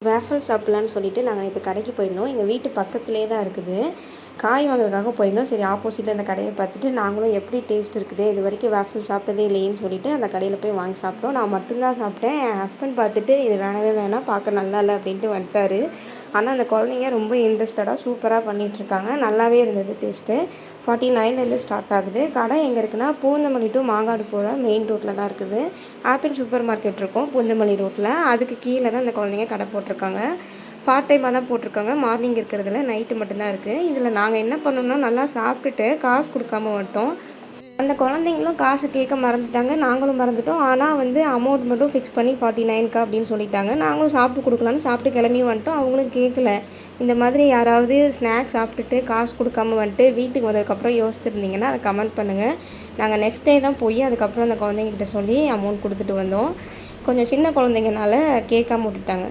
Waffle சாப்பிட்லான்னு சொல்லிட்டு நாங்கள் நேற்று கடைக்கு போயிருந்தோம். எங்கள் வீட்டு பக்கத்துலேயே தான் இருக்குது. காய் வாங்குறதுக்காக போயிருந்தோம். சரி ஆப்போசிட்டில் அந்த கடையை பார்த்துட்டு நாங்களும் எப்படி டேஸ்ட் இருக்குது, இது வரைக்கும் வேஃபல் சாப்பிட்டதே இல்லையேன்னு சொல்லிட்டு அந்த கடையில் போய் வாங்கி சாப்பிட்டோம். நான் மட்டும்தான் சாப்பிட்டேன். என் ஹஸ்பண்ட் பார்த்துட்டு இது வேணவே வேணாம், பார்க்க நல்லா இல்லை அப்படின்ட்டு வந்துட்டாரு. ஆனால் அந்த குழந்தைங்க ரொம்ப இன்ட்ரெஸ்டடாக சூப்பராக பண்ணிகிட்ருக்காங்க. நல்லாவே இருந்தது டேஸ்ட்டு. 49லேருந்து ஸ்டார்ட் ஆகுது. கடை எங்கே இருக்குன்னா பூந்தமல்லி டு மாங்காடு போகிற மெயின் ரோட்டில் தான் இருக்குது. ஆப்பிள் சூப்பர் மார்க்கெட் இருக்கும் பூந்தமல்லி ரோட்டில். அதுக்கு கீழே தான் இந்த குழந்தைங்க கடை போட்டிருக்காங்க. பார்ட் டைமாக தான் போட்டிருக்காங்க. மார்னிங் இருக்கிறதுல நைட்டு மட்டும்தான் இருக்குது. இதில் நாங்கள் என்ன பண்ணோம்னா நல்லா சாப்பிட்டுட்டு காசு கொடுக்காம வந்துட்டோம். அந்த குழந்தைங்களும் காசு கேட்க மறந்துட்டாங்க, நாங்களும் மறந்துட்டோம். ஆனால் அமௌண்ட் மட்டும் ஃபிக்ஸ் பண்ணி 49க்கா அப்படின்னு சொல்லிட்டாங்க. நாங்களும் சாப்பிட்டு கொடுக்கலான்னு சாப்பிட்டு கிளம்பி வந்துட்டோம். அவங்களும் கேட்கல. இந்த மாதிரி யாராவது ஸ்நாக்ஸ் சாப்பிட்டுட்டு காசு கொடுக்காம வந்துட்டு வீட்டுக்கு வந்ததுக்கப்புறம் யோசிச்சுருந்தீங்கன்னா அதை கமெண்ட் பண்ணுங்கள். நாங்கள் நெக்ஸ்ட் டே தான் போய் அதுக்கப்புறம் அந்த குழந்தைங்கக்கிட்ட சொல்லி அமௌண்ட் கொடுத்துட்டு வந்தோம். கொஞ்சம் சின்ன குழந்தைங்கனால கேட்காம விட்டுட்டாங்க.